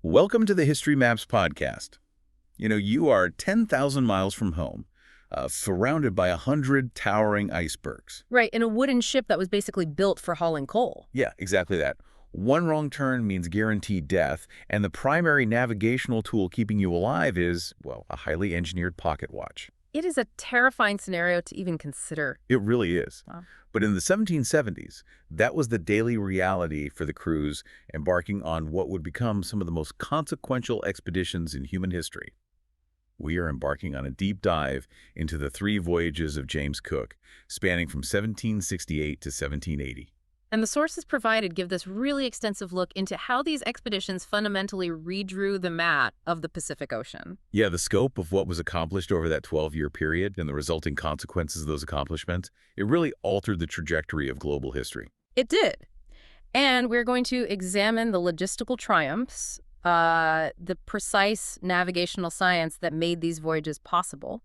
Welcome to the History Maps podcast. You are 10,000 miles from home, surrounded by 100 towering icebergs. Right, in a wooden ship that was basically built for hauling coal. Yeah, exactly that. One wrong turn means guaranteed death, and the primary navigational tool keeping you alive is, well, a highly engineered pocket watch. It is a terrifying scenario to even consider. It really is. Wow. But in the 1770s, that was the daily reality for the crews embarking on what would become some of the most consequential expeditions in human history. We are embarking on a deep dive into the 3 voyages of James Cook, spanning from 1768 to 1780. And the sources provided give this really extensive look into how these expeditions fundamentally redrew the map of the Pacific Ocean. Yeah, the scope of what was accomplished over that 12-year period and the resulting consequences of those accomplishments, it really altered the trajectory of global history. It did. And we're going to examine the logistical triumphs, the precise navigational science that made these voyages possible.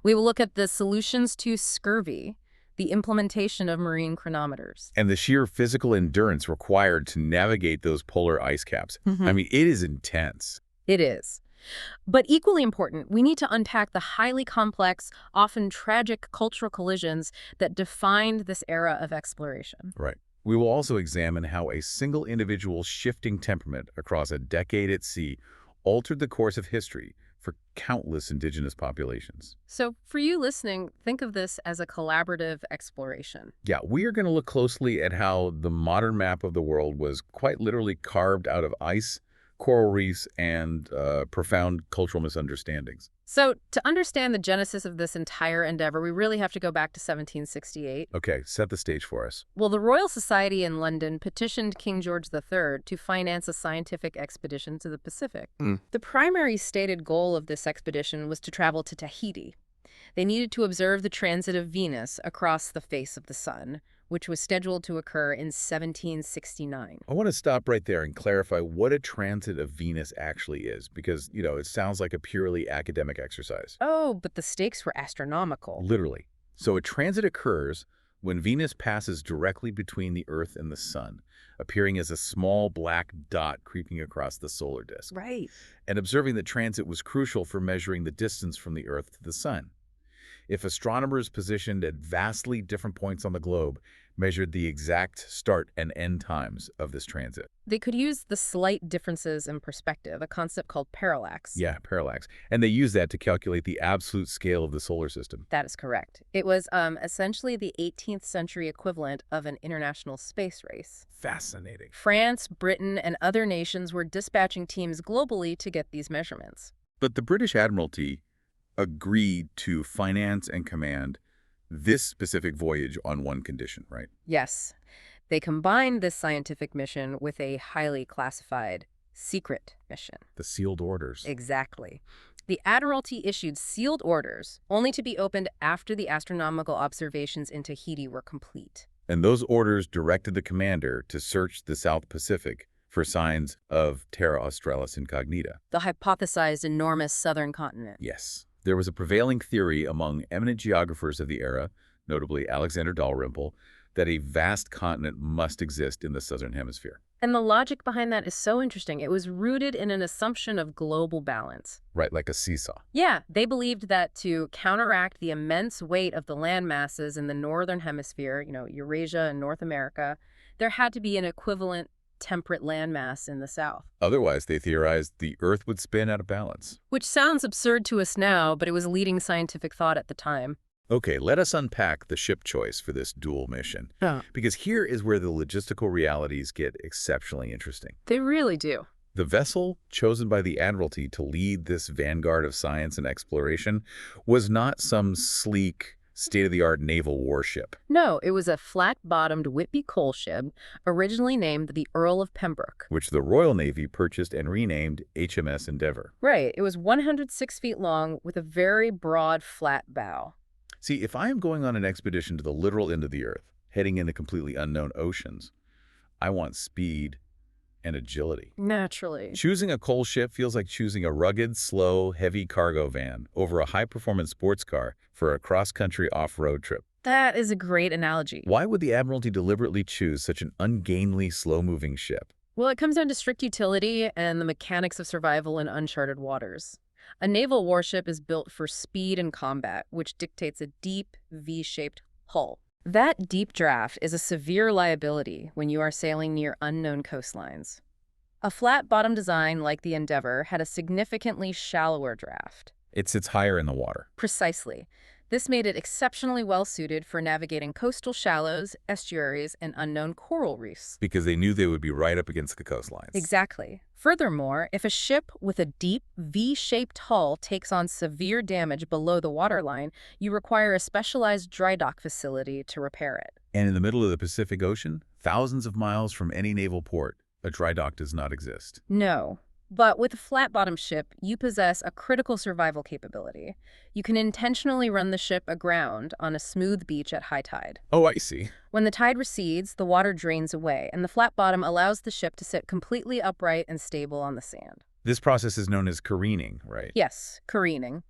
We will look at the solutions to scurvy, the implementation of marine chronometers, And the sheer physical endurance required to navigate those polar ice caps. I mean, it is intense. It is. But equally important, we need to unpack the highly complex, often tragic cultural collisions that defined this era of exploration. Right. We will also examine how a single individual's shifting temperament across a decade at sea altered the course of history for countless indigenous populations. So for you listening, think of this as a collaborative exploration. Yeah, we are going to look closely at how the modern map of the world was quite literally carved out of ice, coral reefs, and profound cultural misunderstandings. So to understand the genesis of this entire endeavor, we really have to go back to 1768. Okay, set the stage for us. Well, the Royal Society in London petitioned King George III to finance a scientific expedition to the Pacific. The primary stated goal of this expedition was to travel to Tahiti. They needed to observe the transit of Venus across the face of the sun, which was scheduled to occur in 1769. I want to stop right there and clarify what a transit of Venus actually is, because, it sounds like a purely academic exercise. Oh, but the stakes were astronomical. Literally. So a transit occurs when Venus passes directly between the Earth and the Sun, appearing as a small black dot creeping across the solar disk. Right. And observing the transit was crucial for measuring the distance from the Earth to the Sun. If astronomers positioned at vastly different points on the globe measured the exact start and end times of this transit. They could use the slight differences in perspective, a concept called parallax. Yeah, parallax. And they use that to calculate the absolute scale of the solar system. That is correct. It was essentially the 18th century equivalent of an international space race. Fascinating. France, Britain, and other nations were dispatching teams globally to get these measurements. But the British Admiralty agreed to finance and command this specific voyage on one condition, right? Yes. They combined this scientific mission with a highly classified secret mission. The sealed orders. Exactly. The Admiralty issued sealed orders, only to be opened after the astronomical observations in Tahiti were complete. And those orders directed the commander to search the South Pacific for signs of Terra Australis Incognita. The hypothesized enormous southern continent. Yes. There was a prevailing theory among eminent geographers of the era, notably Alexander Dalrymple, that a vast continent must exist in the southern hemisphere. And the logic behind that is so interesting. It was rooted in an assumption of global balance. Right, like a seesaw. Yeah, they believed that to counteract the immense weight of the land masses in the northern hemisphere, Eurasia and North America, there had to be an equivalent temperate landmass in the south. Otherwise, they theorized the Earth would spin out of balance. Which sounds absurd to us now, but it was leading scientific thought at the time. Okay, let us unpack the ship choice for this dual mission. Because here is where the logistical realities get exceptionally interesting. They really do. The vessel chosen by the Admiralty to lead this vanguard of science and exploration was not some sleek, state-of-the-art naval warship. No, it was a flat-bottomed Whitby coal ship, originally named the Earl of Pembroke, which the Royal Navy purchased and renamed HMS Endeavour. Right. It was 106 feet long with a very broad, flat bow. See, if I am going on an expedition to the literal end of the Earth, heading into completely unknown oceans, I want speed and agility. Naturally. Choosing a coal ship feels like choosing a rugged, slow, heavy cargo van over a high-performance sports car for a cross-country off-road trip. That is a great analogy. Why would the Admiralty deliberately choose such an ungainly, slow-moving ship? Well, it comes down to strict utility and the mechanics of survival in uncharted waters. A naval warship is built for speed and combat, which dictates a deep, V-shaped hull. That deep draft is a severe liability when you are sailing near unknown coastlines. A flat-bottom design like the Endeavour had a significantly shallower draft. It sits higher in the water. Precisely. This made it exceptionally well-suited for navigating coastal shallows, estuaries, and unknown coral reefs. Because they knew they would be right up against the coastlines. Exactly. Furthermore, if a ship with a deep, V-shaped hull takes on severe damage below the waterline, you require a specialized dry dock facility to repair it. And in the middle of the Pacific Ocean, thousands of miles from any naval port, a dry dock does not exist. No. But with a flat-bottom ship, you possess a critical survival capability. You can intentionally run the ship aground on a smooth beach at high tide. Oh, I see. When the tide recedes, the water drains away, and the flat bottom allows the ship to sit completely upright and stable on the sand. This process is known as careening, right? Yes, careening.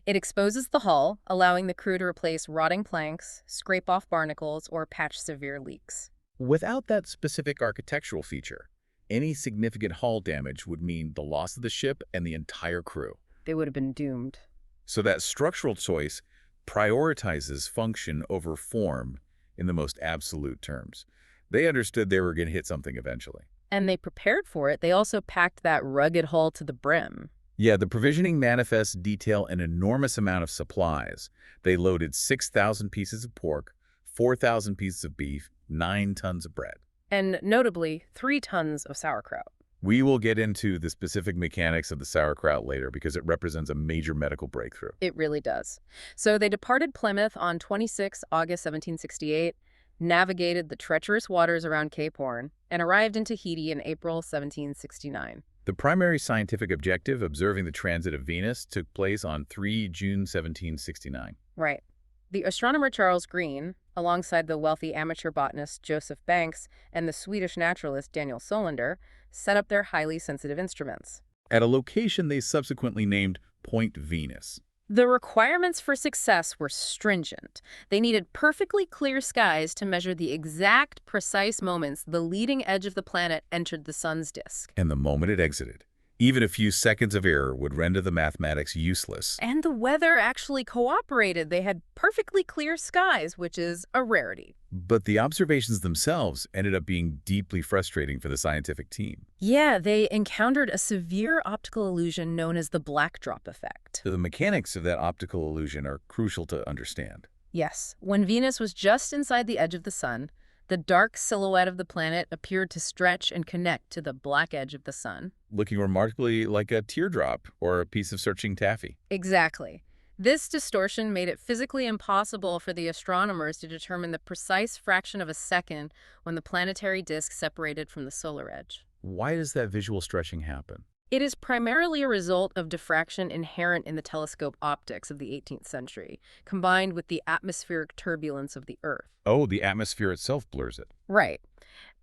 It exposes the hull, allowing the crew to replace rotting planks, scrape off barnacles, or patch severe leaks. Without that specific architectural feature, any significant hull damage would mean the loss of the ship and the entire crew. They would have been doomed. So that structural choice prioritizes function over form in the most absolute terms. They understood they were going to hit something eventually. And they prepared for it. They also packed that rugged hull to the brim. Yeah, the provisioning manifests detail an enormous amount of supplies. They loaded 6,000 pieces of pork, 4,000 pieces of beef, 9 tons of bread. And notably, 3 tons of sauerkraut. We will get into the specific mechanics of the sauerkraut later because it represents a major medical breakthrough. It really does. So they departed Plymouth on 26 August 1768, navigated the treacherous waters around Cape Horn, and arrived in Tahiti in April 1769. The primary scientific objective, observing the transit of Venus, took place on 3 June 1769. Right. The astronomer Charles Green, alongside the wealthy amateur botanist Joseph Banks and the Swedish naturalist Daniel Solander, set up their highly sensitive instruments. At a location they subsequently named Point Venus. The requirements for success were stringent. They needed perfectly clear skies to measure the exact, precise moments the leading edge of the planet entered the sun's disk. And the moment it exited, even a few seconds of error would render the mathematics useless. And the weather actually cooperated. They had perfectly clear skies, which is a rarity. But the observations themselves ended up being deeply frustrating for the scientific team. Yeah, they encountered a severe optical illusion known as the black drop effect. So the mechanics of that optical illusion are crucial to understand. Yes, when Venus was just inside the edge of the sun, the dark silhouette of the planet appeared to stretch and connect to the black edge of the sun. Looking remarkably like a teardrop or a piece of searching taffy. Exactly. This distortion made it physically impossible for the astronomers to determine the precise fraction of a second when the planetary disk separated from the solar edge. Why does that visual stretching happen? It is primarily a result of diffraction inherent in the telescope optics of the 18th century, combined with the atmospheric turbulence of the Earth. Oh, the atmosphere itself blurs it. Right.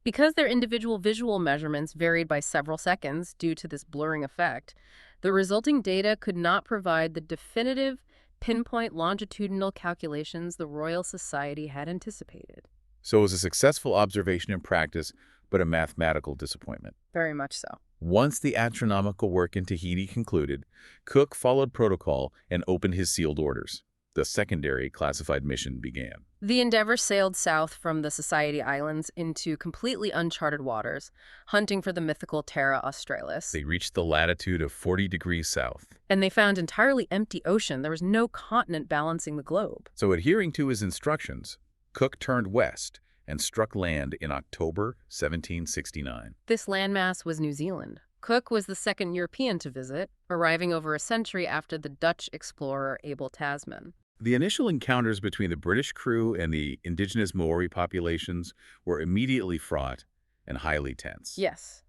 Because their individual visual measurements varied by several seconds due to this blurring effect, the resulting data could not provide the definitive, pinpoint longitudinal calculations the Royal Society had anticipated. So it was a successful observation in practice, but a mathematical disappointment. Very much so. Once the astronomical work in Tahiti concluded, Cook followed protocol and opened his sealed orders. The secondary classified mission began. The Endeavour sailed south from the Society Islands into completely uncharted waters, hunting for the mythical Terra Australis. They reached the latitude of 40 degrees south. And they found entirely empty ocean. There was no continent balancing the globe. So adhering to his instructions, Cook turned west and struck land in October 1769. This landmass was New Zealand. Cook was the second European to visit, arriving over a century after the Dutch explorer Abel Tasman. The initial encounters between the British crew and the indigenous Maori populations were immediately fraught and highly tense. Yes.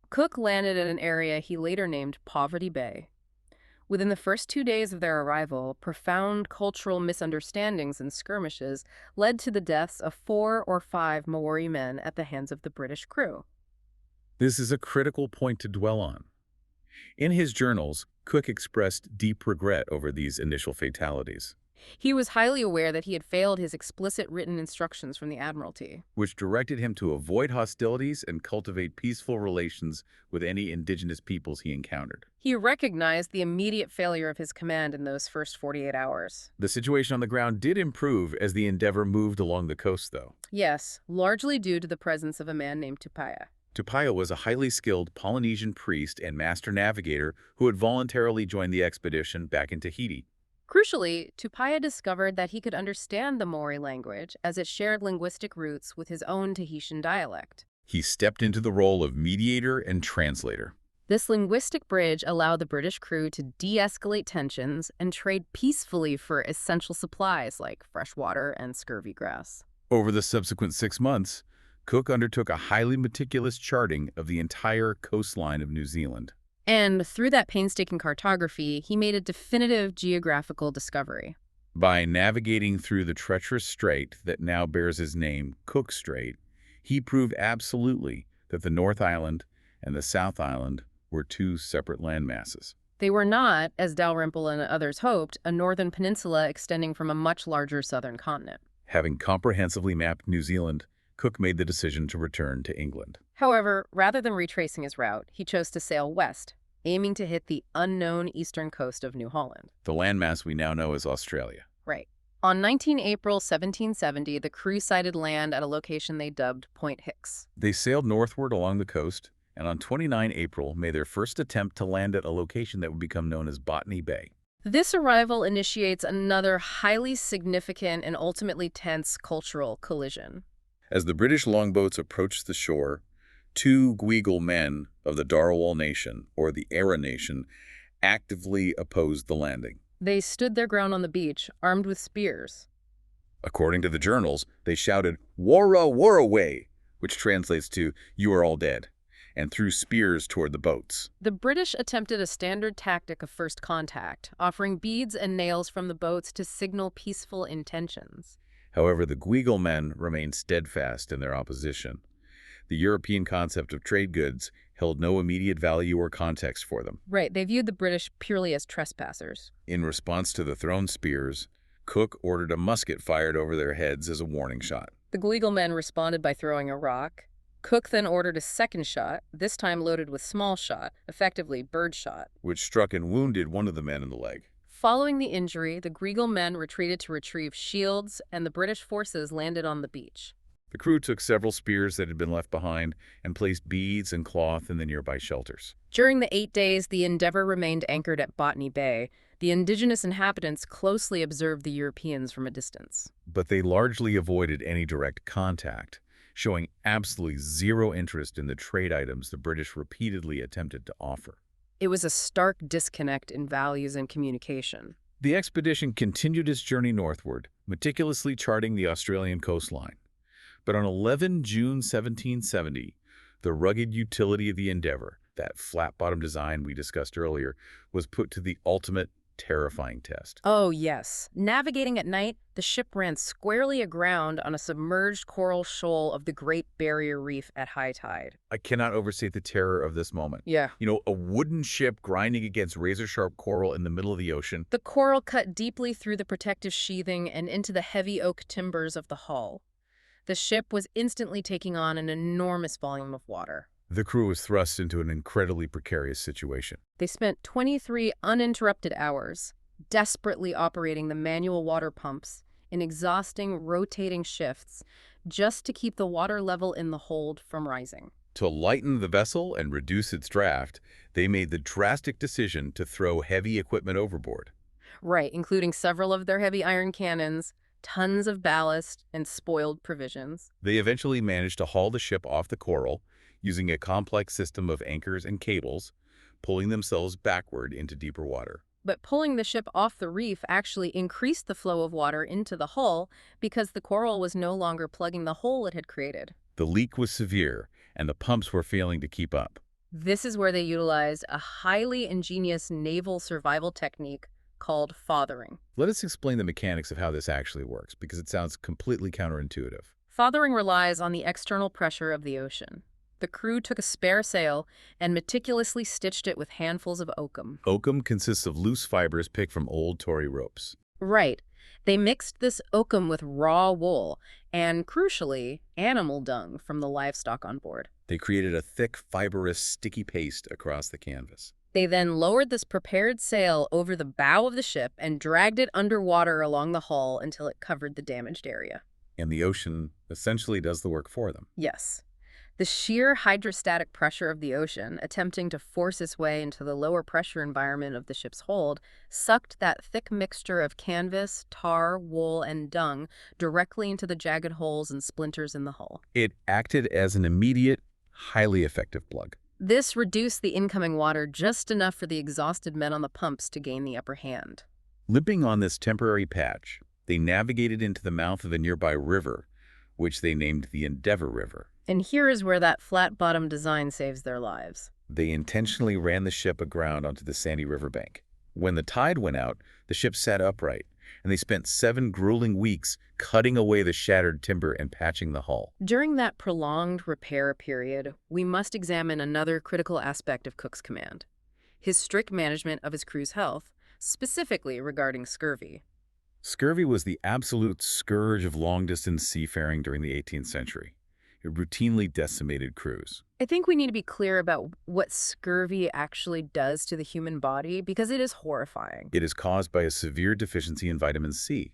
Cook landed at an area he later named Poverty Bay. Within the first 2 days of their arrival, profound cultural misunderstandings and skirmishes led to the deaths of 4 or 5 Maori men at the hands of the British crew. This is a critical point to dwell on. In his journals, Cook expressed deep regret over these initial fatalities. He was highly aware that he had failed his explicit written instructions from the Admiralty. which directed him to avoid hostilities and cultivate peaceful relations with any indigenous peoples he encountered. He recognized the immediate failure of his command in those first 48 hours. The situation on the ground did improve as the Endeavour moved along the coast, though. Yes, largely due to the presence of a man named Tupaya. Tupaya was a highly skilled Polynesian priest and master navigator who had voluntarily joined the expedition back in Tahiti. Crucially, Tupaya discovered that he could understand the Maori language as it shared linguistic roots with his own Tahitian dialect. He stepped into the role of mediator and translator. This linguistic bridge allowed the British crew to de-escalate tensions and trade peacefully for essential supplies like fresh water and scurvy grass. Over the subsequent 6 months, Cook undertook a highly meticulous charting of the entire coastline of New Zealand. And through that painstaking cartography, he made a definitive geographical discovery. By navigating through the treacherous strait that now bears his name, Cook Strait, he proved absolutely that the North Island and the South Island were two separate landmasses. They were not, as Dalrymple and others hoped, a northern peninsula extending from a much larger southern continent. Having comprehensively mapped New Zealand, Cook made the decision to return to England. However, rather than retracing his route, he chose to sail west, aiming to hit the unknown eastern coast of New Holland. The landmass we now know as Australia. Right. On 19 April 1770, the crew sighted land at a location they dubbed Point Hicks. They sailed northward along the coast, and on 29 April made their first attempt to land at a location that would become known as Botany Bay. This arrival initiates another highly significant and ultimately tense cultural collision. As the British longboats approached the shore, two Guigal men of the Darawal Nation, or the Era Nation, actively opposed the landing. They stood their ground on the beach, armed with spears. According to the journals, they shouted, "Warra, Warraway," which translates to, "You are all dead," and threw spears toward the boats. The British attempted a standard tactic of first contact, offering beads and nails from the boats to signal peaceful intentions. However, the Guigal men remained steadfast in their opposition. The European concept of trade goods held no immediate value or context for them. Right, they viewed the British purely as trespassers. In response to the thrown spears, Cook ordered a musket fired over their heads as a warning shot. The Guigal men responded by throwing a rock. Cook then ordered a second shot, this time loaded with small shot, effectively bird shot, which struck and wounded one of the men in the leg. Following the injury, the Guigal men retreated to retrieve shields, and the British forces landed on the beach. The crew took several spears that had been left behind and placed beads and cloth in the nearby shelters. During the 8 days the Endeavour remained anchored at Botany Bay, the indigenous inhabitants closely observed the Europeans from a distance. But they largely avoided any direct contact, showing absolutely zero interest in the trade items the British repeatedly attempted to offer. It was a stark disconnect in values and communication. The expedition continued its journey northward, meticulously charting the Australian coastline. But on 11 June 1770, the rugged utility of the Endeavour, that flat-bottom design we discussed earlier, was put to the ultimate terrifying test. Oh, yes. Navigating at night, the ship ran squarely aground on a submerged coral shoal of the Great Barrier Reef at high tide. I cannot overstate the terror of this moment. Yeah. You know, a wooden ship grinding against razor-sharp coral in the middle of the ocean. The coral cut deeply through the protective sheathing and into the heavy oak timbers of the hull. The ship was instantly taking on an enormous volume of water. The crew was thrust into an incredibly precarious situation. They spent 23 uninterrupted hours desperately operating the manual water pumps in exhausting, rotating shifts just to keep the water level in the hold from rising. To lighten the vessel and reduce its draft, they made the drastic decision to throw heavy equipment overboard. Right, including several of their heavy iron cannons, tons of ballast, and spoiled provisions. They eventually managed to haul the ship off the coral, using a complex system of anchors and cables, pulling themselves backward into deeper water. But pulling the ship off the reef actually increased the flow of water into the hull because the coral was no longer plugging the hole it had created. The leak was severe, and the pumps were failing to keep up. This is where they utilized a highly ingenious naval survival technique called fathering. Let us explain the mechanics of how this actually works, because it sounds completely counterintuitive. Fathering relies on the external pressure of the ocean. The crew took a spare sail and meticulously stitched it with handfuls of oakum. Oakum consists of loose fibers picked from old Tory ropes. Right. They mixed this oakum with raw wool and, crucially, animal dung from the livestock on board. They created a thick, fibrous, sticky paste across the canvas. They then lowered this prepared sail over the bow of the ship and dragged it underwater along the hull until it covered the damaged area. And the ocean essentially does the work for them. Yes. The sheer hydrostatic pressure of the ocean, attempting to force its way into the lower pressure environment of the ship's hold, sucked that thick mixture of canvas, tar, wool, and dung directly into the jagged holes and splinters in the hull. It acted as an immediate, highly effective plug. This reduced the incoming water just enough for the exhausted men on the pumps to gain the upper hand. Limping on this temporary patch, they navigated into the mouth of a nearby river, which they named the Endeavor River. And here is where that flat-bottom design saves their lives. They intentionally ran the ship aground onto the sandy riverbank. When the tide went out, the ship sat upright, and they spent 7 grueling weeks cutting away the shattered timber and patching the hull. During that prolonged repair period, we must examine another critical aspect of Cook's command: his strict management of his crew's health, specifically regarding scurvy. Scurvy was the absolute scourge of long-distance seafaring during the 18th century. It routinely decimated crews. I think we need to be clear about what scurvy actually does to the human body, because it is horrifying. It is caused by a severe deficiency in vitamin C,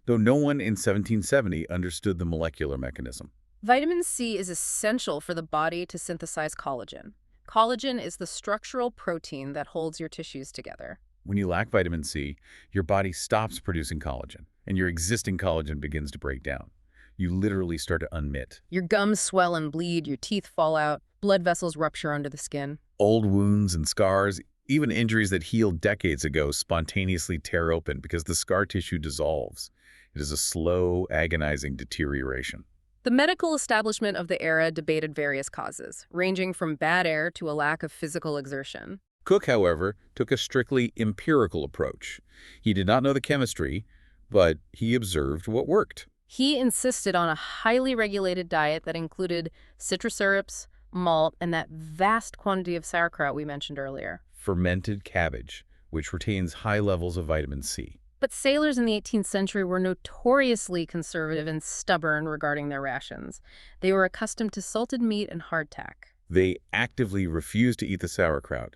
though no one in 1770 understood the molecular mechanism. Vitamin C is essential for the body to synthesize collagen. Collagen is the structural protein that holds your tissues together. When you lack vitamin C, your body stops producing collagen, and your existing collagen begins to break down. You literally start to unknit. Your gums swell and bleed, your teeth fall out, blood vessels rupture under the skin. Old wounds and scars, even injuries that healed decades ago, spontaneously tear open because the scar tissue dissolves. It is a slow, agonizing deterioration. The medical establishment of the era debated various causes, ranging from bad air to a lack of physical exertion. Cook, however, took a strictly empirical approach. He did not know the chemistry, but he observed what worked. He insisted on a highly regulated diet that included citrus syrups, malt, and that vast quantity of sauerkraut we mentioned earlier. Fermented cabbage, which retains high levels of vitamin C. But sailors in the 18th century were notoriously conservative and stubborn regarding their rations. They were accustomed to salted meat and hardtack. They actively refused to eat the sauerkraut,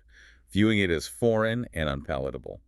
viewing it as foreign and unpalatable.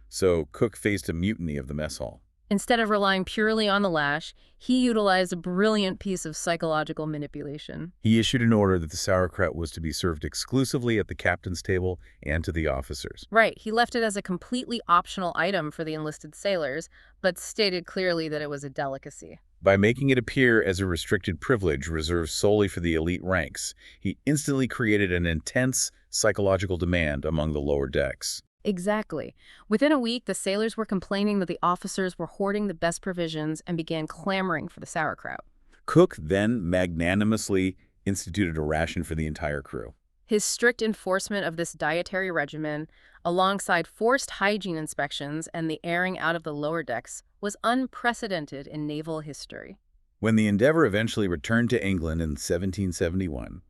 So Cook faced a mutiny of the mess hall. Instead of relying purely on the lash, he utilized a brilliant piece of psychological manipulation. He issued an order that the sauerkraut was to be served exclusively at the captain's table and to the officers. Right, he left it as a completely optional item for the enlisted sailors, but stated clearly that it was a delicacy. By making it appear as a restricted privilege reserved solely for the elite ranks, he instantly created an intense psychological demand among the lower decks. Exactly. Within a week, the sailors were complaining that the officers were hoarding the best provisions and began clamoring for the sauerkraut. Cook then magnanimously instituted a ration for the entire crew. His strict enforcement of this dietary regimen, alongside forced hygiene inspections and the airing out of the lower decks, was unprecedented in naval history. When the Endeavour eventually returned to England in 1771,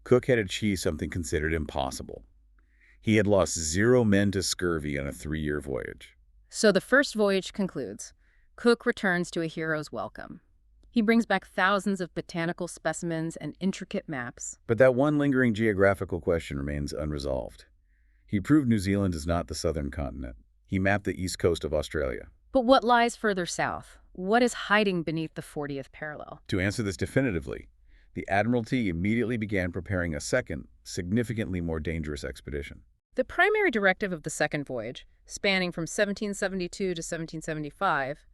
Cook had achieved something considered impossible. He had lost 0 men to scurvy on a 3-year voyage. So the first voyage concludes. Cook returns to a hero's welcome. He brings back thousands of botanical specimens and intricate maps. But that one lingering geographical question remains unresolved. He proved New Zealand is not the southern continent. He mapped the east coast of Australia. But what lies further south? What is hiding beneath the 40th parallel? To answer this definitively, the Admiralty immediately began preparing a second, significantly more dangerous expedition. The primary directive of the second voyage, spanning from 1772 to 1775,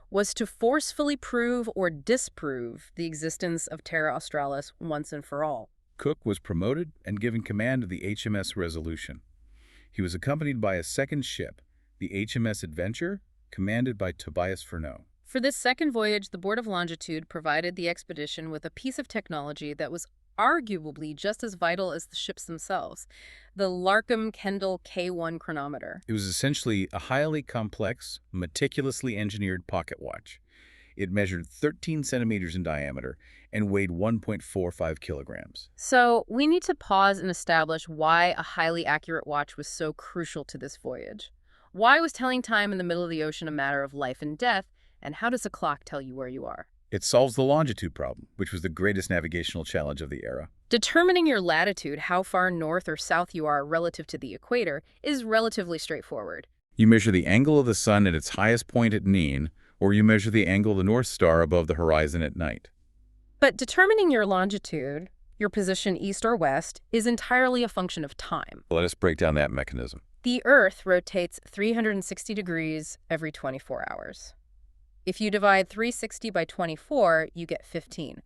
was to forcefully prove or disprove the existence of Terra Australis once and for all. Cook was promoted and given command of the HMS Resolution. He was accompanied by a second ship, the HMS Adventure, commanded by Tobias Furneaux. For this second voyage, the Board of Longitude provided the expedition with a piece of technology that was arguably just as vital as the ships themselves, the Larkham-Kendall K1 chronometer. It was essentially a highly complex, meticulously engineered pocket watch. It measured 13 centimeters in diameter and weighed 1.45 kilograms. So we need to pause and establish why a highly accurate watch was so crucial to this voyage. Why was telling time in the middle of the ocean a matter of life and death, and how does a clock tell you where you are? It solves the longitude problem, which was the greatest navigational challenge of the era. Determining your latitude, how far north or south you are relative to the equator, is relatively straightforward. You measure the angle of the sun at its highest point at noon, or you measure the angle of the North Star above the horizon at night. But determining your longitude, your position east or west, is entirely a function of time. Let us break down that mechanism. The Earth rotates 360 degrees every 24 hours. If you divide 360 by 24, you get 15.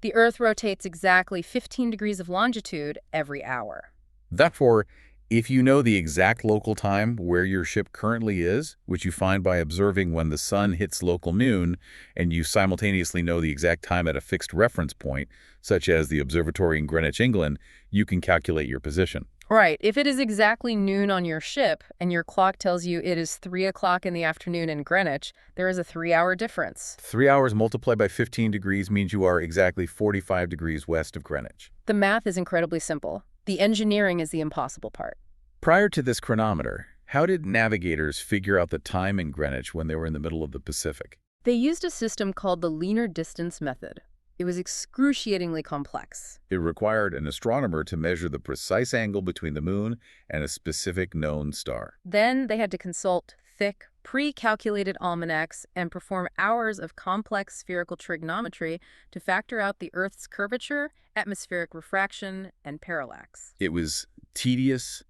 The Earth rotates exactly 15 degrees of longitude every hour. Therefore, if you know the exact local time where your ship currently is, which you find by observing when the sun hits local noon, and you simultaneously know the exact time at a fixed reference point, such as the observatory in Greenwich, England, you can calculate your position. Right. If it is exactly noon on your ship and your clock tells you it is 3 o'clock in the afternoon in Greenwich, there is a 3-hour difference. 3 hours multiplied by 15 degrees means you are exactly 45 degrees west of Greenwich. The math is incredibly simple. The engineering is the impossible part. Prior to this chronometer, how did navigators figure out the time in Greenwich when they were in the middle of the Pacific? They used a system called the linear distance method. It was excruciatingly complex. It required an astronomer to measure the precise angle between the moon and a specific known star. Then they had to consult thick, pre-calculated almanacs and perform hours of complex spherical trigonometry to factor out the Earth's curvature, atmospheric refraction, and parallax. It was tedious,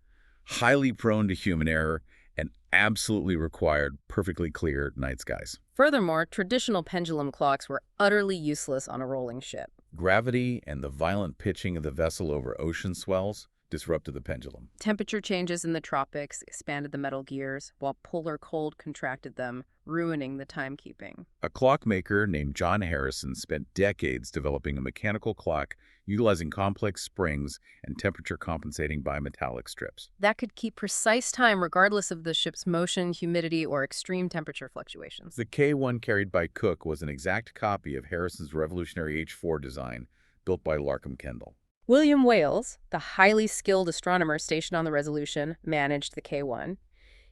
highly prone to human error, and absolutely required perfectly clear night skies. Furthermore, traditional pendulum clocks were utterly useless on a rolling ship. Gravity and the violent pitching of the vessel over ocean swells disrupted the pendulum. Temperature changes in the tropics expanded the metal gears, while polar cold contracted them, ruining the timekeeping. A clockmaker named John Harrison spent decades developing a mechanical clock utilizing complex springs and temperature-compensating bimetallic strips. That could keep precise time regardless of the ship's motion, humidity, or extreme temperature fluctuations. The K1 carried by Cook was an exact copy of Harrison's revolutionary H4 design, built by Larkham Kendall. William Wales, the highly skilled astronomer stationed on the Resolution, managed the K1.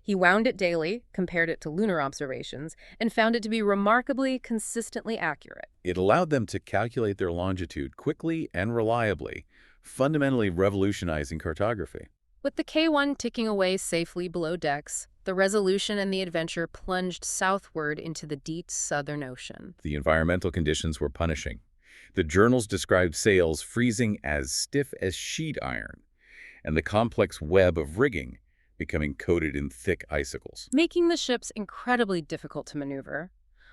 He wound it daily, compared it to lunar observations, and found it to be remarkably consistently accurate. It allowed them to calculate their longitude quickly and reliably, fundamentally revolutionizing cartography. With the K1 ticking away safely below decks, the Resolution and the Adventure plunged southward into the deep Southern Ocean. The environmental conditions were punishing. The journals described sails freezing as stiff as sheet iron, and the complex web of rigging becoming coated in thick icicles, making the ships incredibly difficult to maneuver.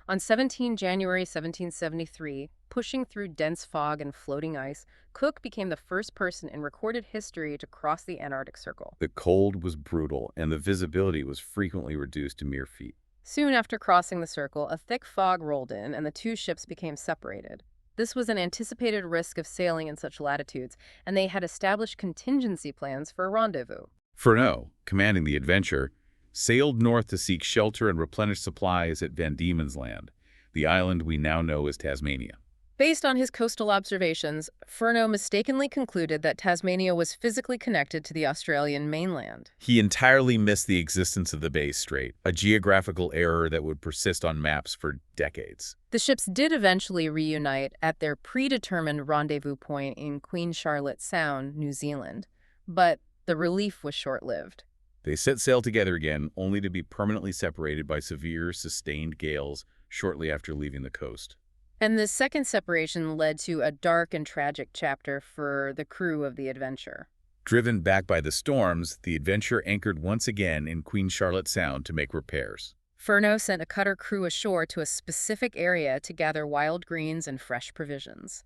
On 17 January 1773, pushing through dense fog and floating ice, Cook became the first person in recorded history to cross the Antarctic Circle. The cold was brutal, and the visibility was frequently reduced to mere feet. Soon after crossing the circle, a thick fog rolled in, and the two ships became separated. This was an anticipated risk of sailing in such latitudes, and they had established contingency plans for a rendezvous. Furneaux, commanding the Adventure, sailed north to seek shelter and replenish supplies at Van Diemen's Land, the island we now know as Tasmania. Based on his coastal observations, Furneaux mistakenly concluded that Tasmania was physically connected to the Australian mainland. He entirely missed the existence of the Bass Strait, a geographical error that would persist on maps for decades. The ships did eventually reunite at their predetermined rendezvous point in Queen Charlotte Sound, New Zealand, but the relief was short-lived. They set sail together again, only to be permanently separated by severe, sustained gales shortly after leaving the coast. And this second separation led to a dark and tragic chapter for the crew of the Adventure. Driven back by the storms, the Adventure anchored once again in Queen Charlotte Sound to make repairs. Furneaux sent a cutter crew ashore to a specific area to gather wild greens and fresh provisions.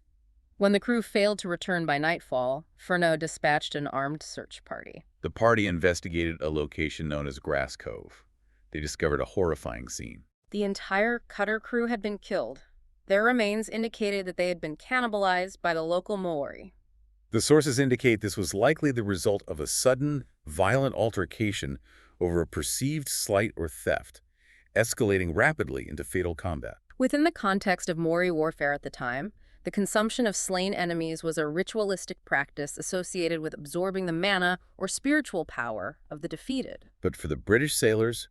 When the crew failed to return by nightfall, Furneaux dispatched an armed search party. The party investigated a location known as Grass Cove. They discovered a horrifying scene. The entire cutter crew had been killed. Their remains indicated that they had been cannibalized by the local Maori. The sources indicate this was likely the result of a sudden, violent altercation over a perceived slight or theft, escalating rapidly into fatal combat. Within the context of Maori warfare at the time, The consumption of slain enemies was a ritualistic practice associated with absorbing the mana or spiritual power of the defeated. But for the British sailors,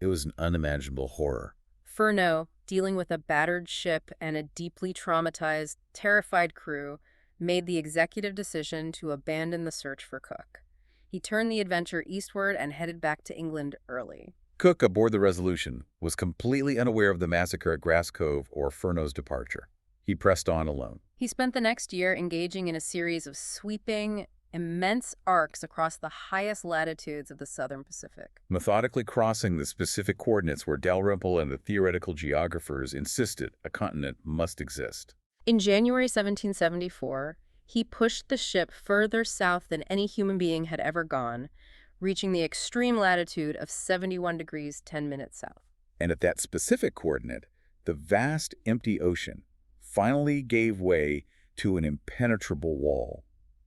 it was an unimaginable horror. Furneaux, dealing with a battered ship and a deeply traumatized, terrified crew, made the executive decision to abandon the search for Cook. He turned the adventure eastward and headed back to England early. Cook, aboard the Resolution, was completely unaware of the massacre at Grass Cove or Furneaux's departure. He pressed on alone. He spent the next year engaging in a series of sweeping, immense arcs across the highest latitudes of the southern Pacific. Methodically crossing the specific coordinates where Dalrymple and the theoretical geographers insisted a continent must exist. In January 1774, he pushed the ship further south than any human being had ever gone, reaching the extreme latitude of 71 degrees 10 minutes south. And at that specific coordinate, the vast empty ocean finally gave way to an impenetrable wall.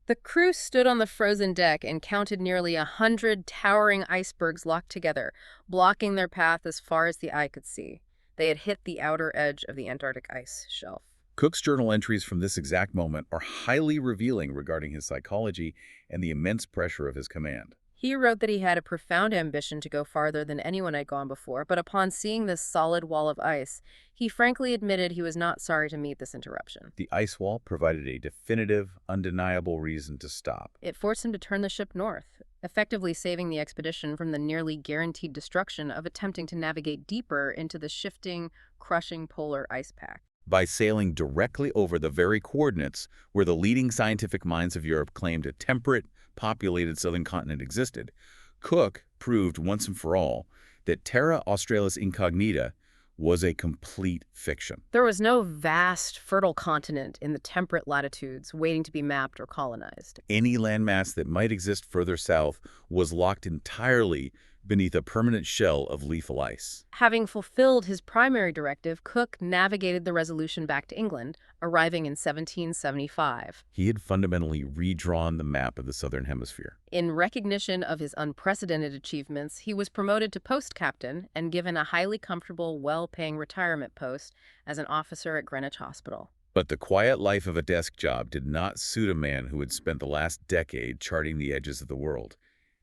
The crew stood on the frozen deck and counted nearly 100 towering icebergs locked together, blocking their path as far as the eye could see. They had hit the outer edge of the Antarctic ice shelf. Cook's journal entries from this exact moment are highly revealing regarding his psychology and the immense pressure of his command. He wrote that he had a profound ambition to go farther than anyone had gone before, but upon seeing this solid wall of ice, he frankly admitted he was not sorry to meet this interruption. The ice wall provided a definitive, undeniable reason to stop. It forced him to turn the ship north, effectively saving the expedition from the nearly guaranteed destruction of attempting to navigate deeper into the shifting, crushing polar ice pack. By sailing directly over the very coordinates where the leading scientific minds of Europe claimed a temperate, populated southern continent existed, Cook proved once and for all that Terra Australis Incognita was a complete fiction. There was no vast, fertile continent in the temperate latitudes waiting to be mapped or colonized. Any landmass that might exist further south was locked entirely beneath a permanent shell of lethal ice. Having fulfilled his primary directive, Cook navigated the Resolution back to England, arriving in 1775. He had fundamentally redrawn the map of the southern hemisphere. In recognition of his unprecedented achievements, he was promoted to post captain and given a highly comfortable, well-paying retirement post as an officer at Greenwich Hospital. But the quiet life of a desk job did not suit a man who had spent the last decade charting the edges of the world.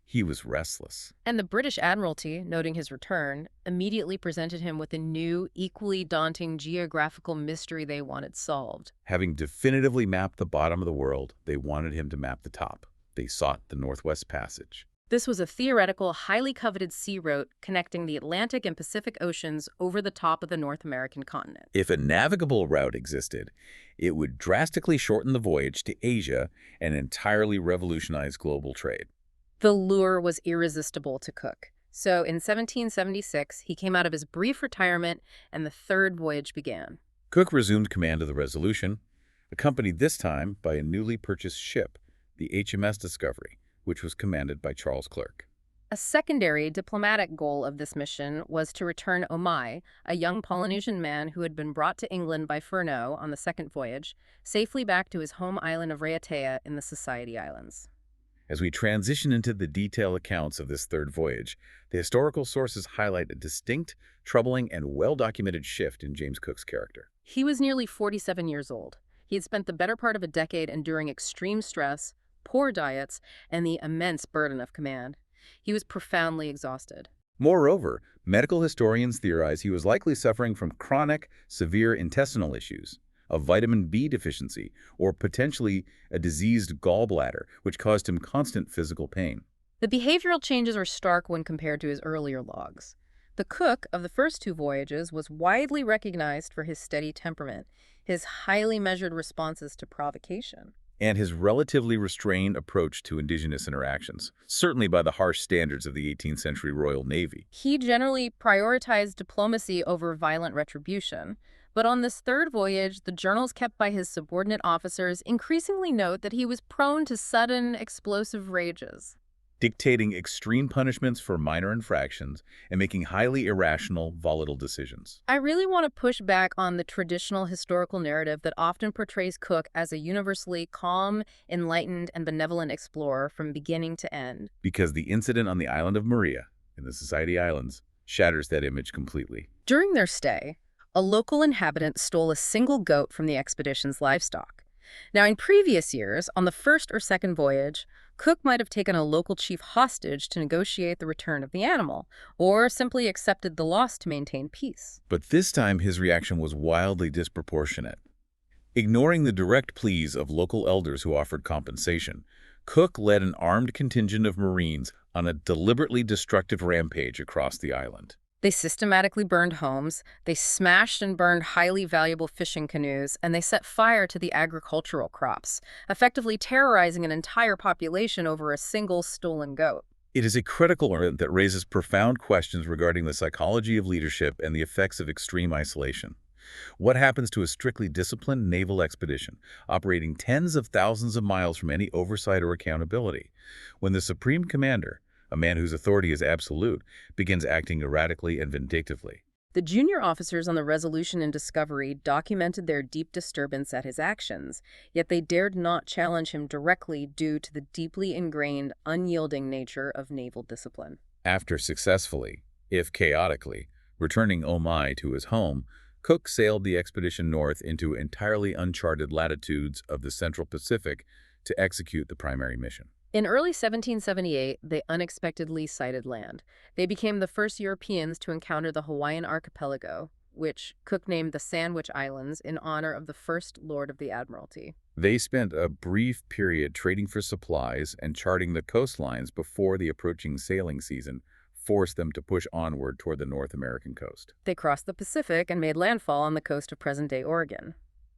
He was restless. And the British Admiralty, noting his return, immediately presented him with a new, equally daunting geographical mystery they wanted solved. Having definitively mapped the bottom of the world, they wanted him to map the top. They sought the Northwest Passage. This was a theoretical, highly coveted sea route connecting the Atlantic and Pacific Oceans over the top of the North American continent. If a navigable route existed, it would drastically shorten the voyage to Asia and entirely revolutionize global trade. The lure was irresistible to Cook. So in 1776, he came out of his brief retirement and the third voyage began. Cook resumed command of the Resolution, accompanied this time by a newly purchased ship, the HMS Discovery, which was commanded by Charles Clerke. A secondary diplomatic goal of this mission was to return Omai, a young Polynesian man who had been brought to England by Furneaux on the second voyage, safely back to his home island of Raiatea in the Society Islands. As we transition into the detailed accounts of this third voyage, the historical sources highlight a distinct, troubling, and well-documented shift in James Cook's character. He was nearly 47 years old. He had spent the better part of a decade enduring extreme stress, poor diets, and the immense burden of command. He was profoundly exhausted. Moreover, medical historians theorize he was likely suffering from chronic, severe intestinal issues, a vitamin B deficiency, or potentially a diseased gallbladder, which caused him constant physical pain. The behavioral changes are stark when compared to his earlier logs. The Cook of the first two voyages was widely recognized for his steady temperament, his highly measured responses to provocation, and his relatively restrained approach to indigenous interactions, certainly by the harsh standards of the 18th century Royal Navy. He generally prioritized diplomacy over violent retribution. But on this third voyage, the journals kept by his subordinate officers increasingly note that he was prone to sudden, explosive rages, dictating extreme punishments for minor infractions and making highly irrational, volatile decisions. I really want to push back on the traditional historical narrative that often portrays Cook as a universally calm, enlightened, and benevolent explorer from beginning to end. Because the incident on the island of Maria, in the Society Islands, shatters that image completely. During their stay, A local inhabitant stole a single goat from the expedition's livestock. Now, in previous years, on the first or second voyage, Cook might have taken a local chief hostage to negotiate the return of the animal, or simply accepted the loss to maintain peace. But this time his reaction was wildly disproportionate. Ignoring the direct pleas of local elders who offered compensation, Cook led an armed contingent of Marines on a deliberately destructive rampage across the island. They systematically burned homes, they smashed and burned highly valuable fishing canoes, and they set fire to the agricultural crops, effectively terrorizing an entire population over a single stolen goat. It is a critical event that raises profound questions regarding the psychology of leadership and the effects of extreme isolation. What happens to a strictly disciplined naval expedition, operating tens of thousands of miles from any oversight or accountability, when the supreme commander, a man whose authority is absolute, begins acting erratically and vindictively? The junior officers on the Resolution and Discovery documented their deep disturbance at his actions, yet they dared not challenge him directly due to the deeply ingrained, unyielding nature of naval discipline. After successfully, if chaotically, returning Omai to his home, Cook sailed the expedition north into entirely uncharted latitudes of the Central Pacific to execute the primary mission. In early 1778, they unexpectedly sighted land. They became the first Europeans to encounter the Hawaiian archipelago, which Cook named the Sandwich Islands in honor of the first Lord of the Admiralty. They spent a brief period trading for supplies and charting the coastlines before the approaching sailing season forced them to push onward toward the North American coast. They crossed the Pacific and made landfall on the coast of present-day Oregon.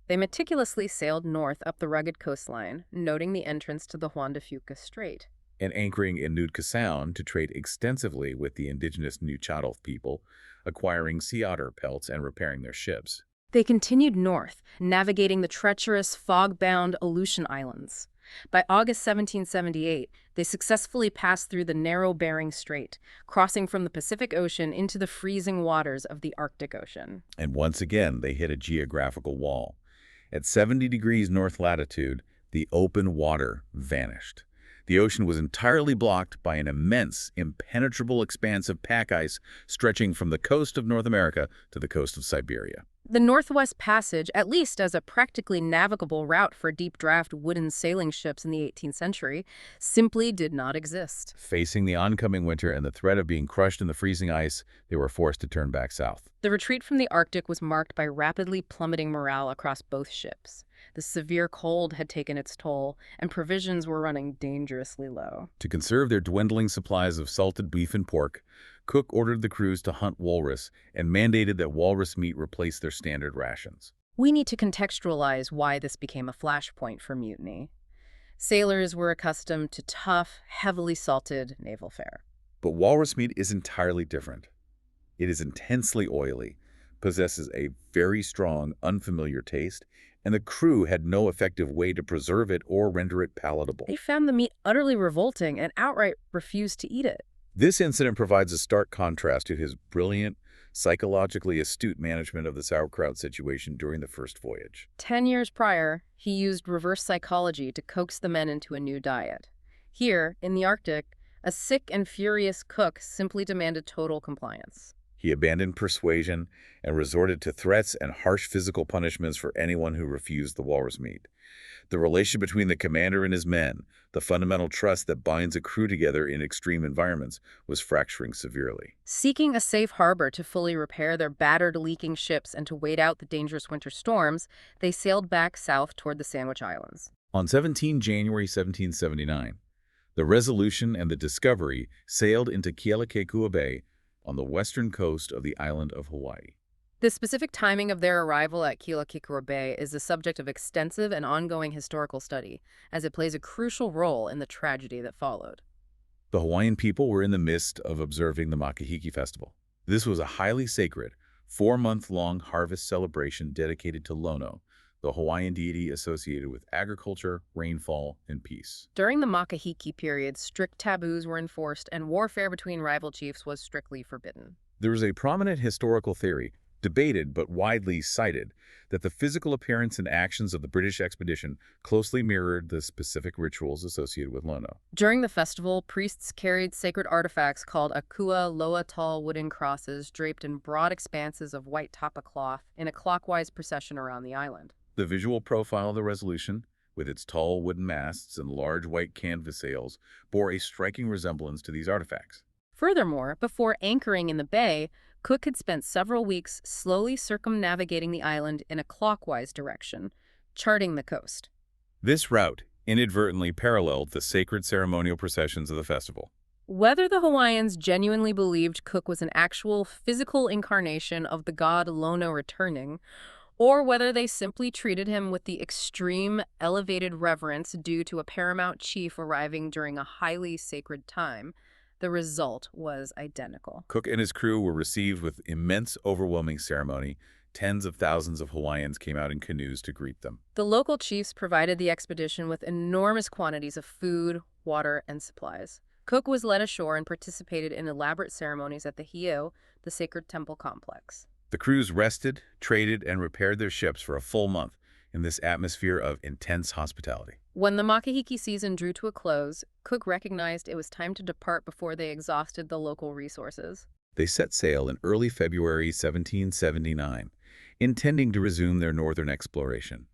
They meticulously sailed north up the rugged coastline, noting the entrance to the Juan de Fuca Strait, and anchoring in Nootka Sound to trade extensively with the indigenous Nuu-Chah-Nulth people, acquiring sea otter pelts and repairing their ships. They continued north, navigating the treacherous, fog-bound Aleutian Islands. By August 1778, they successfully passed through the narrow Bering Strait, crossing from the Pacific Ocean into the freezing waters of the Arctic Ocean. And once again, they hit a geographical wall. At 70 degrees north latitude, the open water vanished. The ocean was entirely blocked by an immense, impenetrable expanse of pack ice stretching from the coast of North America to the coast of Siberia. The Northwest Passage, at least as a practically navigable route for deep-draft wooden sailing ships in the 18th century, simply did not exist. Facing the oncoming winter and the threat of being crushed in the freezing ice, they were forced to turn back south. The retreat from the Arctic was marked by rapidly plummeting morale across both ships. The severe cold had taken its toll, and provisions were running dangerously low. To conserve their dwindling supplies of salted beef and pork, Cook ordered the crews to hunt walrus and mandated that walrus meat replace their standard rations. We need to contextualize why this became a flashpoint for mutiny. Sailors were accustomed to tough, heavily salted naval fare. But walrus meat is entirely different. It is intensely oily, possesses a very strong, unfamiliar taste, and the crew had no effective way to preserve it or render it palatable. They found the meat utterly revolting and outright refused to eat it. This incident provides a stark contrast to his brilliant, psychologically astute management of the sauerkraut situation during the first voyage. 10 years prior, he used reverse psychology to coax the men into a new diet. Here, in the Arctic, a sick and furious Cook simply demanded total compliance. He abandoned persuasion and resorted to threats and harsh physical punishments for anyone who refused the walrus meat. The relation between the commander and his men, the fundamental trust that binds a crew together in extreme environments, was fracturing severely. Seeking a safe harbor to fully repair their battered, leaking ships and to wait out the dangerous winter storms, they sailed back south toward the Sandwich Islands. On 17 January 1779, the Resolution and the Discovery sailed into Kealakekua Bay on the western coast of the island of Hawaii. The specific timing of their arrival at Kealakekua Bay is the subject of extensive and ongoing historical study, as it plays a crucial role in the tragedy that followed. The Hawaiian people were in the midst of observing the Makahiki Festival. This was a highly sacred, 4-month-long harvest celebration dedicated to Lono, the Hawaiian deity associated with agriculture, rainfall, and peace. During the Makahiki period, strict taboos were enforced and warfare between rival chiefs was strictly forbidden. There is a prominent historical theory debated but widely cited, that the physical appearance and actions of the British expedition closely mirrored the specific rituals associated with Lono. During the festival, priests carried sacred artifacts called akua loa, tall wooden crosses draped in broad expanses of white tapa cloth in a clockwise procession around the island. The visual profile of the Resolution, with its tall wooden masts and large white canvas sails, bore a striking resemblance to these artifacts. Furthermore, before anchoring in the bay, Cook had spent several weeks slowly circumnavigating the island in a clockwise direction, charting the coast. This route inadvertently paralleled the sacred ceremonial processions of the festival. Whether the Hawaiians genuinely believed Cook was an actual physical incarnation of the god Lono returning, or whether they simply treated him with the extreme elevated reverence due to a paramount chief arriving during a highly sacred time, the result was identical. Cook and his crew were received with immense, overwhelming ceremony. Tens of thousands of Hawaiians came out in canoes to greet them. The local chiefs provided the expedition with enormous quantities of food, water, and supplies. Cook was led ashore and participated in elaborate ceremonies at the Heiau, the sacred temple complex. The crews rested, traded, and repaired their ships for a full month in this atmosphere of intense hospitality. When the Makahiki season drew to a close, Cook recognized it was time to depart before they exhausted the local resources. They set sail in early February 1779, intending to resume their northern exploration.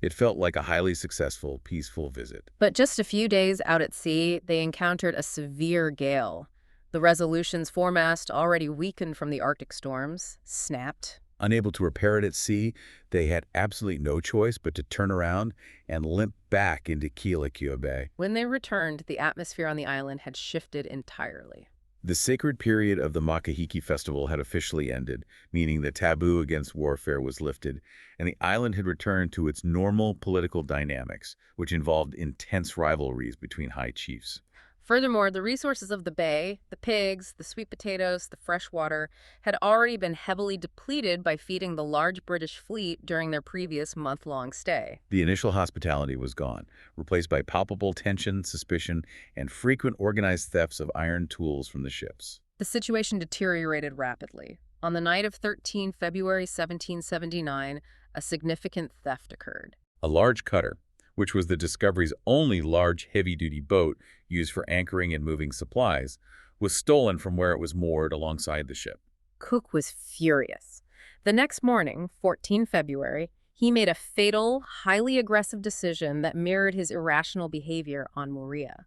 It felt like a highly successful, peaceful visit. But just a few days out at sea, they encountered a severe gale. The Resolution's foremast, already weakened from the Arctic storms, snapped. Unable to repair it at sea, they had absolutely no choice but to turn around and limp back into Kealakekua Bay. When they returned, the atmosphere on the island had shifted entirely. The sacred period of the Makahiki festival had officially ended, meaning the taboo against warfare was lifted, and the island had returned to its normal political dynamics, which involved intense rivalries between high chiefs. Furthermore, the resources of the bay, the pigs, the sweet potatoes, the fresh water, had already been heavily depleted by feeding the large British fleet during their previous month-long stay. The initial hospitality was gone, replaced by palpable tension, suspicion, and frequent organized thefts of iron tools from the ships. The situation deteriorated rapidly. On the night of 13 February 1779, a significant theft occurred. A large cutter, which was the Discovery's only large, heavy-duty boat used for anchoring and moving supplies, was stolen from where it was moored alongside the ship. Cook was furious. The next morning, 14 February, he made a fatal, highly aggressive decision that mirrored his irrational behavior on Moorea.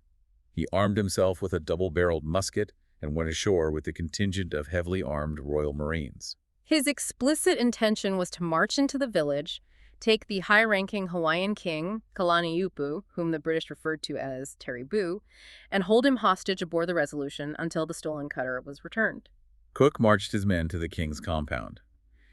He armed himself with a double-barreled musket and went ashore with a contingent of heavily armed Royal Marines. His explicit intention was to march into the village, take the high-ranking Hawaiian king, Kalaniupu, whom the British referred to as Teribu, and hold him hostage aboard the Resolution until the stolen cutter was returned. Cook marched his men to the king's compound.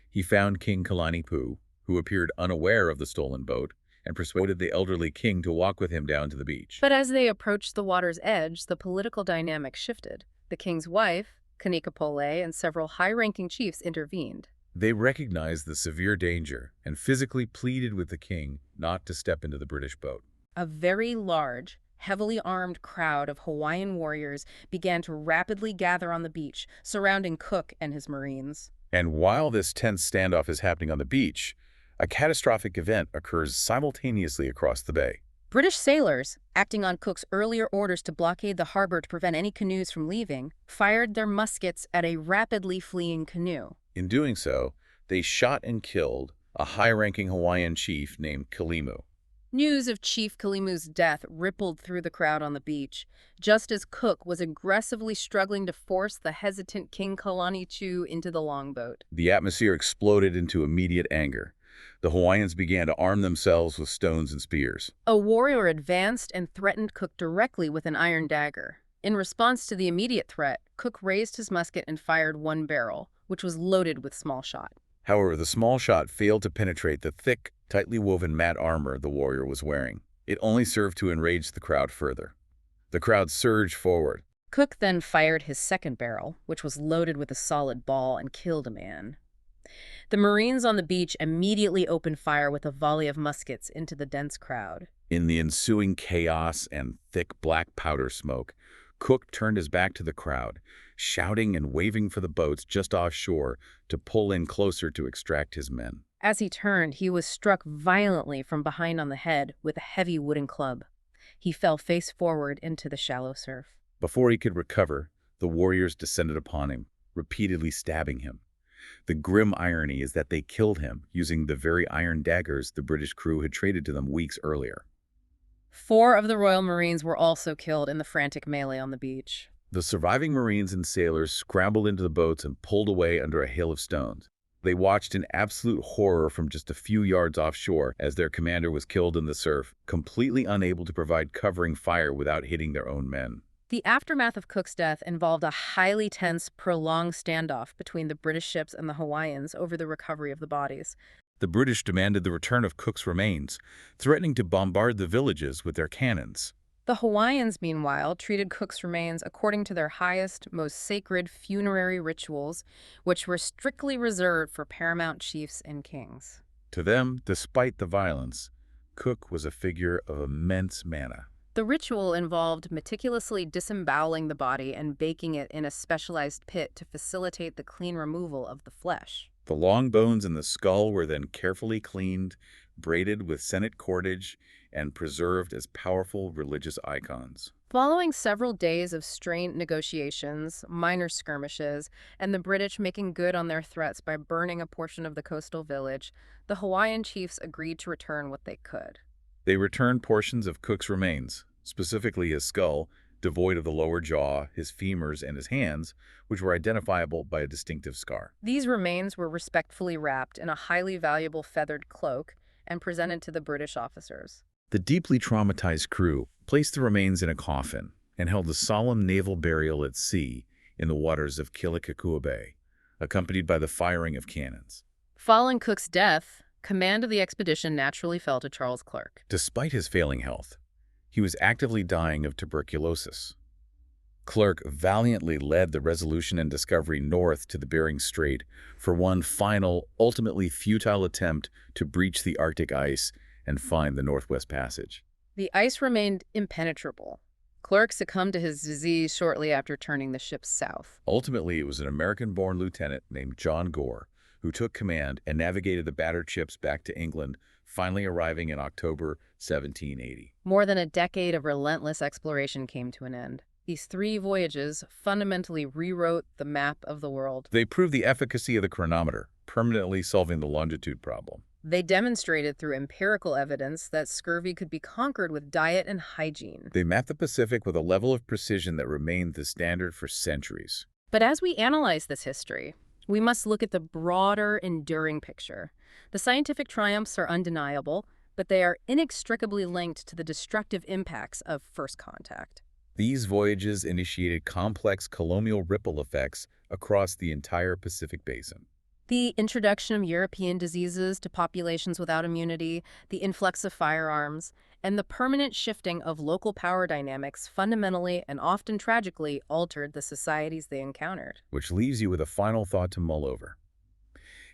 He found King Kalaniupu, who appeared unaware of the stolen boat, and persuaded the elderly king to walk with him down to the beach. But as they approached the water's edge, the political dynamic shifted. The king's wife, Kanikapole, and several high-ranking chiefs intervened. They recognized the severe danger and physically pleaded with the king not to step into the British boat. A very large, heavily armed crowd of Hawaiian warriors began to rapidly gather on the beach, surrounding Cook and his Marines. And while this tense standoff is happening on the beach, a catastrophic event occurs simultaneously across the bay. British sailors, acting on Cook's earlier orders to blockade the harbor to prevent any canoes from leaving, fired their muskets at a rapidly fleeing canoe. In doing so, they shot and killed a high-ranking Hawaiian chief named Kalimu. News of Chief Kalimu's death rippled through the crowd on the beach, just as Cook was aggressively struggling to force the hesitant King Kalaniupu into the longboat. The atmosphere exploded into immediate anger. The Hawaiians began to arm themselves with stones and spears. A warrior advanced and threatened Cook directly with an iron dagger. In response to the immediate threat, Cook raised his musket and fired one barrel, which was loaded with small shot. However, the small shot failed to penetrate the thick, tightly woven mat armor the warrior was wearing. It only served to enrage the crowd further. The crowd surged forward. Cook then fired his second barrel, which was loaded with a solid ball, and killed a man. The Marines on the beach immediately opened fire with a volley of muskets into the dense crowd. In the ensuing chaos and thick black powder smoke, Cook turned his back to the crowd, shouting and waving for the boats just offshore to pull in closer to extract his men. As he turned, he was struck violently from behind on the head with a heavy wooden club. He fell face forward into the shallow surf. Before he could recover, the warriors descended upon him, repeatedly stabbing him. The grim irony is that they killed him using the very iron daggers the British crew had traded to them weeks earlier. 4 of the Royal Marines were also killed in the frantic melee on the beach. The surviving Marines and sailors scrambled into the boats and pulled away under a hail of stones. They watched in absolute horror from just a few yards offshore as their commander was killed in the surf, completely unable to provide covering fire without hitting their own men. The aftermath of Cook's death involved a highly tense, prolonged standoff between the British ships and the Hawaiians over the recovery of the bodies. The British demanded the return of Cook's remains, threatening to bombard the villages with their cannons. The Hawaiians, meanwhile, treated Cook's remains according to their highest, most sacred funerary rituals, which were strictly reserved for paramount chiefs and kings. To them, despite the violence, Cook was a figure of immense mana. The ritual involved meticulously disemboweling the body and baking it in a specialized pit to facilitate the clean removal of the flesh. The long bones in the skull were then carefully cleaned, braided with Senate cordage, and preserved as powerful religious icons. Following several days of strained negotiations, minor skirmishes, and the British making good on their threats by burning a portion of the coastal village, the Hawaiian chiefs agreed to return what they could. They returned portions of Cook's remains, specifically his skull, devoid of the lower jaw, his femurs, and his hands, which were identifiable by a distinctive scar. These remains were respectfully wrapped in a highly valuable feathered cloak and presented to the British officers. The deeply traumatized crew placed the remains in a coffin and held a solemn naval burial at sea in the waters of Kealakekua Bay, accompanied by the firing of cannons. Following Cook's death, command of the expedition naturally fell to Charles Clerke. Despite his failing health, he was actively dying of tuberculosis. Clerke valiantly led the Resolution and Discovery north to the Bering Strait for one final, ultimately futile attempt to breach the Arctic ice and find the Northwest Passage. The ice remained impenetrable. Clerke succumbed to his disease shortly after turning the ship south. Ultimately, it was an American-born lieutenant named John Gore who took command and navigated the battered ships back to England, finally arriving in October 1780. More than a decade of relentless exploration came to an end. These 3 voyages fundamentally rewrote the map of the world. They proved the efficacy of the chronometer, permanently solving the longitude problem. They demonstrated through empirical evidence that scurvy could be conquered with diet and hygiene. They mapped the Pacific with a level of precision that remained the standard for centuries. But as we analyze this history, we must look at the broader, enduring picture. The scientific triumphs are undeniable, but they are inextricably linked to the destructive impacts of first contact. These voyages initiated complex colonial ripple effects across the entire Pacific Basin. The introduction of European diseases to populations without immunity, the influx of firearms, and the permanent shifting of local power dynamics fundamentally and often tragically altered the societies they encountered. Which leaves you with a final thought to mull over.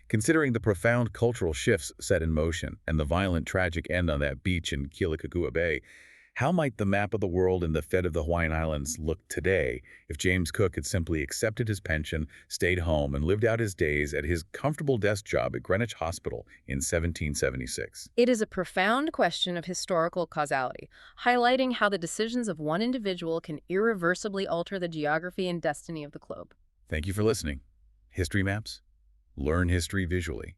Considering the profound cultural shifts set in motion and the violent tragic end on that beach in Kealakekua Bay, how might the map of the world and the fate of the Hawaiian Islands look today if James Cook had simply accepted his pension, stayed home, and lived out his days at his comfortable desk job at Greenwich Hospital in 1776? It is a profound question of historical causality, highlighting how the decisions of one individual can irreversibly alter the geography and destiny of the globe. Thank you for listening. History Maps? Learn history visually.